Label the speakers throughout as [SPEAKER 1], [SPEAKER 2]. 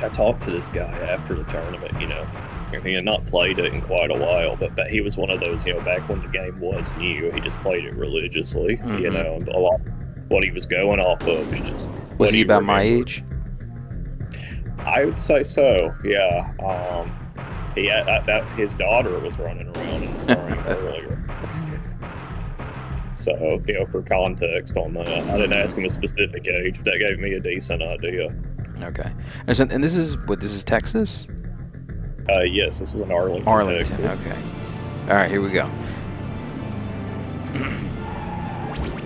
[SPEAKER 1] I talked to this guy after the tournament, he had not played it in quite a while, but he was one of those, back when the game was new, he just played it religiously, and a lot of what he was going off of was just...
[SPEAKER 2] Was he about my age?
[SPEAKER 1] I would say so, yeah. His daughter was running around in the morning earlier. So, for context on that, I didn't ask him a specific age, but that gave me a decent idea.
[SPEAKER 2] Okay. And this is Texas?
[SPEAKER 1] Yes, this was in Arlington, Texas.
[SPEAKER 2] Okay. All right, here we go.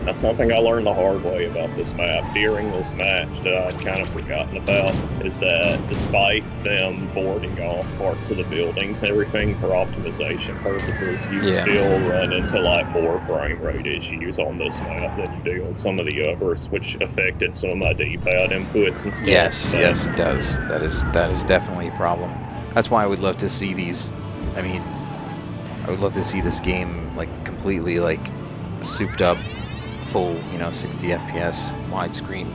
[SPEAKER 1] That's something I learned the hard way about this map during this match that I'd kind of forgotten about, is that despite them boarding off parts of the buildings and everything for optimization purposes, you still run into more frame rate issues on this map than you do on some of the others, which affected some of my D-pad inputs and stuff.
[SPEAKER 2] Yes, it does. That is definitely a problem. That's why I would love to see these. I mean, I would love to see this game completely souped up, full 60 FPS widescreen.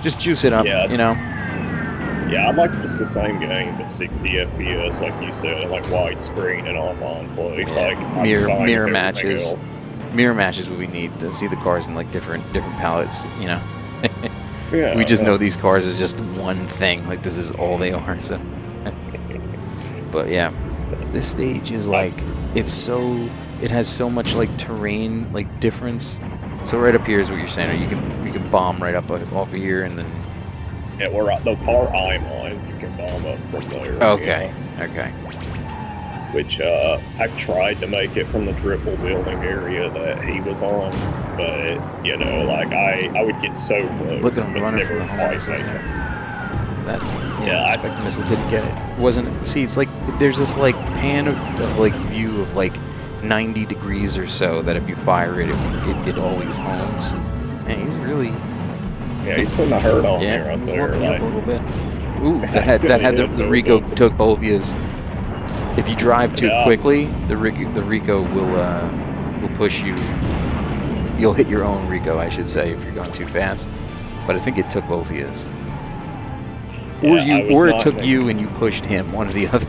[SPEAKER 2] Just juice it up,
[SPEAKER 1] Yeah, I'd like just the same game, but 60 FPS, like you said, and widescreen and online play.
[SPEAKER 2] Yeah. Mirror matches. Mirror matches what we need to see the cars in different palettes.
[SPEAKER 1] Yeah,
[SPEAKER 2] we just know these cars is just one thing. This is all they are. So, but yeah, this stage is it has so much terrain difference. So right up here is what you're saying. Or you can bomb right up off of here and then.
[SPEAKER 1] Yeah, we're at the car I'm on. You can bomb up from there.
[SPEAKER 2] Okay. Okay.
[SPEAKER 1] Which I've tried to make it from the triple building area that he was on, but I would get so close.
[SPEAKER 2] Look at him running from the home missiles there. That Spectre missile didn't get it. Wasn't. See, it's there's this pan of view of 90 degrees or so that if you fire it, it always homes. And he's really.
[SPEAKER 1] Yeah, he's putting a hurt on
[SPEAKER 2] me
[SPEAKER 1] right there.
[SPEAKER 2] Up a little bit. Ooh, that had the Rico took both his. If you drive too quickly, the Rico will push you. You'll hit your own Rico, I should say, if you're going too fast. But I think it took both of his. Or it took you and you pushed him, one or the other.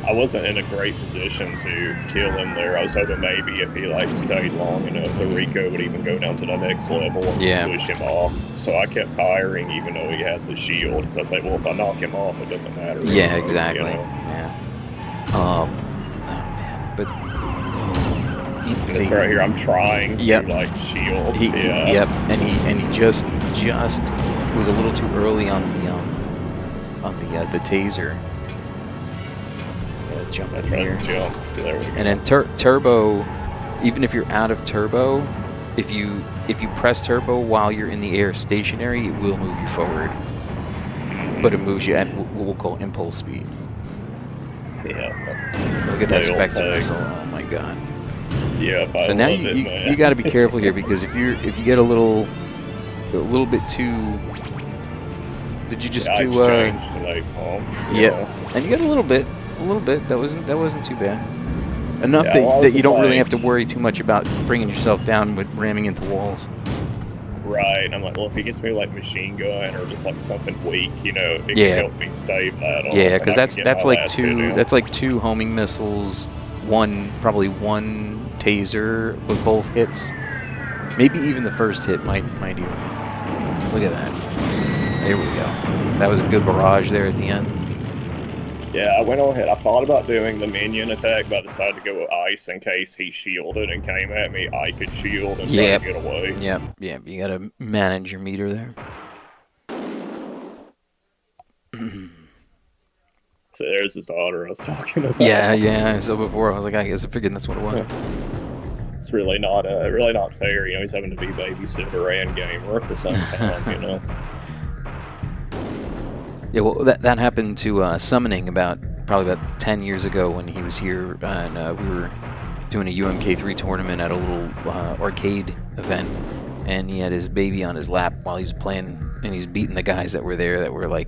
[SPEAKER 1] I wasn't in a great position to kill him there. I was hoping maybe if he stayed long enough, the Rico would even go down to the next level and just push him off. So I kept firing even though he had the shield. So I was like, well, if I knock him off, it doesn't matter.
[SPEAKER 2] Yeah, exactly. Yeah. Oh man, but
[SPEAKER 1] this right here, I'm trying to shield.
[SPEAKER 2] Yep, and he just was a little too early on the taser. Jump in here.
[SPEAKER 1] There we go.
[SPEAKER 2] And then turbo, even if you're out of turbo, if you press turbo while you're in the air stationary, it will move you forward. But it moves you at what we'll call impulse speed.
[SPEAKER 1] Yeah.
[SPEAKER 2] Look at that Spectre missile. Oh my god.
[SPEAKER 1] Yeah.
[SPEAKER 2] So now you got to be careful here, because if you get a little bit too. Did you just do? Yeah. And you got a little bit. That wasn't too bad. Enough that you don't really have to worry too much about bringing yourself down with ramming into walls.
[SPEAKER 1] Right. And I'm like, well, if he gets me machine gun or just something weak, it can help me stay battle.
[SPEAKER 2] Yeah, because that's two homing missiles, probably one taser with both hits. Maybe even the first hit might even. Look at that. There we go. That was a good barrage there at the end.
[SPEAKER 1] Yeah, I went ahead. I thought about doing the minion attack, but I decided to go with ice in case he shielded and came at me. I could shield and try to get away.
[SPEAKER 2] Yep. You gotta manage your meter there.
[SPEAKER 1] So there's his daughter I was talking about.
[SPEAKER 2] Yeah. So before I was like, I guess I figured that's what it was.
[SPEAKER 1] It's really not fair. He's having to be babysitter and gamer at the same time.
[SPEAKER 2] Yeah, well, that happened to Summoning probably about 10 years ago when he was here, and we were doing a UMK3 tournament at a little arcade event, and he had his baby on his lap while he was playing, and he's beating the guys that were there that were I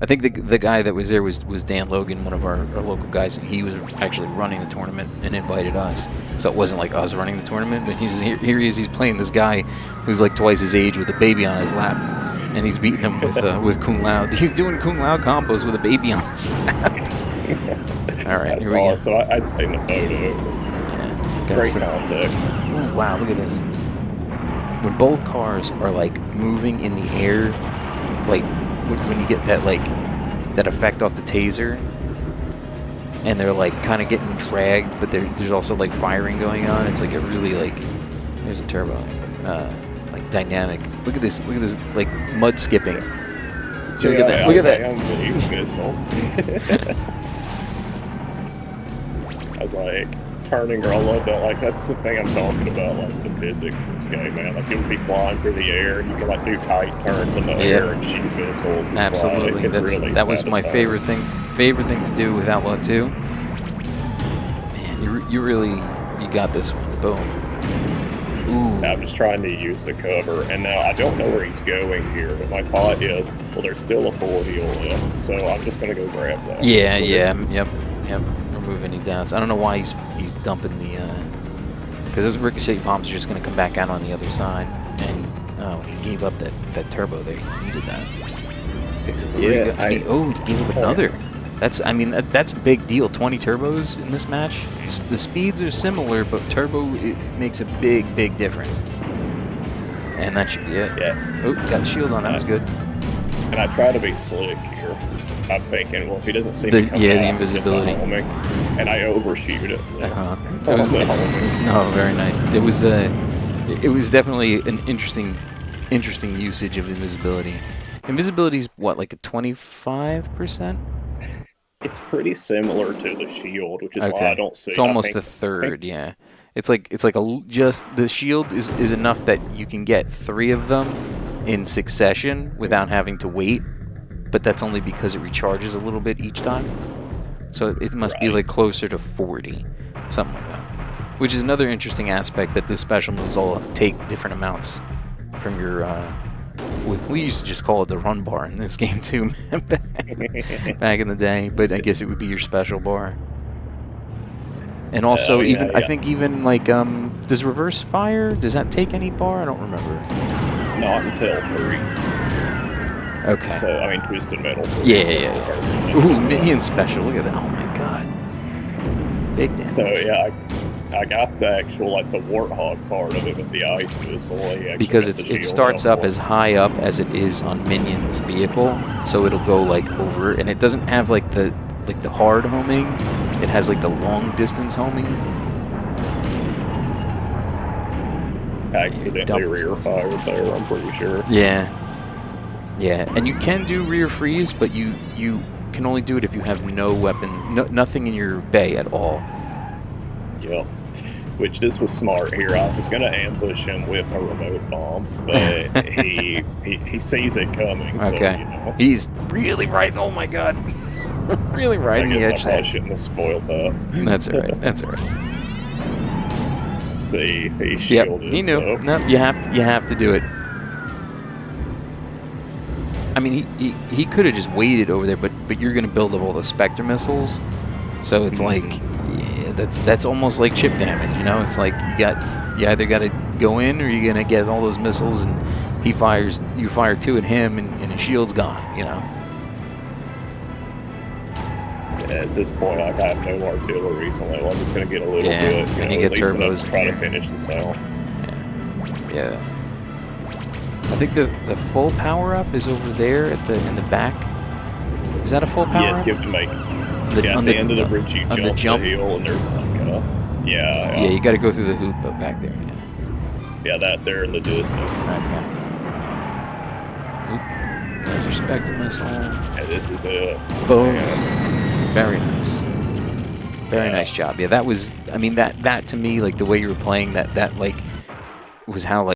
[SPEAKER 2] think the guy that was there was Dan Logan, one of our local guys, and he was actually running the tournament and invited us. So it wasn't like us running the tournament, but here he is, he's playing this guy who's twice his age with a baby on his lap. And he's beating him with Kung Lao. He's doing Kung Lao combos with a baby on his lap. All right,
[SPEAKER 1] That's
[SPEAKER 2] here we go.
[SPEAKER 1] awesome. I'd say in the photo.
[SPEAKER 2] Yeah,
[SPEAKER 1] Great context.
[SPEAKER 2] Ooh, wow, look at this. When both cars are like moving in the air, like when you get that that effect off the taser, and they're like kind of getting dragged, but there's also like firing going on. It's like a really like there's a turbo, like dynamic. Look at this like mud skipping. Look at that! Look at that!
[SPEAKER 1] I was like turning her. I love that. Like that's the thing I'm talking about. Like the physics in this game, man. Like you can be flying through the air, and you can like do tight turns in the air and shoot missiles. And
[SPEAKER 2] absolutely,
[SPEAKER 1] it's really
[SPEAKER 2] that was my
[SPEAKER 1] satisfying.
[SPEAKER 2] favorite thing to do with Outlaw 2. Man, you really got this one. Boom. Ooh.
[SPEAKER 1] I'm just trying to use the cover, and now I don't know where he's going here, but my thought is, well, there's still a 4-wheel left, so I'm just going to go grab that.
[SPEAKER 2] Yeah, yep. Remove any doubts. I don't know why he's dumping the, because those ricochet bombs are just going to come back out on the other side, and he gave up that turbo there. He needed that. Picks up he gave up another. That's a big deal. 20 turbos in this match. The speeds are similar, but turbo it makes a big difference. And that should be it.
[SPEAKER 1] Yeah.
[SPEAKER 2] Oh, got the shield on. That was good.
[SPEAKER 1] And I try to be slick here. I'm thinking, well, if he doesn't see me come
[SPEAKER 2] the invisibility.
[SPEAKER 1] And I overshoot it.
[SPEAKER 2] It was no, very nice. It was definitely an interesting usage of invisibility. Invisibility's what, like a 25%?
[SPEAKER 1] It's pretty similar to the shield, which is why I don't see.
[SPEAKER 2] It's almost a third, yeah. It's like just the shield is enough that you can get 3 of them in succession without having to wait, but that's only because it recharges a little bit each time. So it must be like closer to 40, something like that. Which is another interesting aspect, that the special moves all take different amounts from your. We used to just call it the run bar in this game too, back in the day. But I guess it would be your special bar. And also, I think even like, does reverse fire? Does that take any bar? I don't remember.
[SPEAKER 1] Not until 3.
[SPEAKER 2] Okay.
[SPEAKER 1] So I mean, Twisted Metal.
[SPEAKER 2] Yeah. Ooh, minion special. Look at that. Oh my god. Big damage.
[SPEAKER 1] So yeah, I got the actual like the Warthog part of it with the ice missile.
[SPEAKER 2] Because it starts up as high up as it is on Minion's vehicle, so it'll go like over, and it doesn't have like the hard homing. It has like the long distance homing.
[SPEAKER 1] Accidentally rear fired there, I'm pretty sure.
[SPEAKER 2] Yeah, and you can do rear freeze, but you can only do it if you have no weapon, nothing in your bay at all.
[SPEAKER 1] Yep. Which this was smart here. I was gonna ambush him with a remote bomb, but he sees it coming.
[SPEAKER 2] Okay.
[SPEAKER 1] So,
[SPEAKER 2] he's really right. Oh my god. Really right in the edge there.
[SPEAKER 1] I shouldn't have spoiled that.
[SPEAKER 2] That's alright.
[SPEAKER 1] See, he shielded.
[SPEAKER 2] Yep, he knew.
[SPEAKER 1] So.
[SPEAKER 2] No, you have to do it. I mean, he could have just waited over there, but you're gonna build up all the Spectre missiles, so it's like, yeah, that's almost like chip damage, you know? It's like you either gotta go in, or you're gonna get all those missiles, and you fire 2 at him, and his shield's gone, you know?
[SPEAKER 1] At this point, I have no artillery, so I'm just going to get a little bit.
[SPEAKER 2] And you get turbos.
[SPEAKER 1] Try to finish the cell.
[SPEAKER 2] Yeah. I think the full power up is over there in the back. Is that a full power?
[SPEAKER 1] Yes, you have to make. At the end of the bridge, you jump the hill, and there's like a. Yeah,
[SPEAKER 2] you got to go through the hoop up back there.
[SPEAKER 1] Yeah, that there in the distance.
[SPEAKER 2] Okay. Oop. There's your Spectre missile.
[SPEAKER 1] And this is a.
[SPEAKER 2] Boom. Yeah. Very nice. Very nice job. Yeah, that was. I mean, that to me, like the way you were playing that like was how like.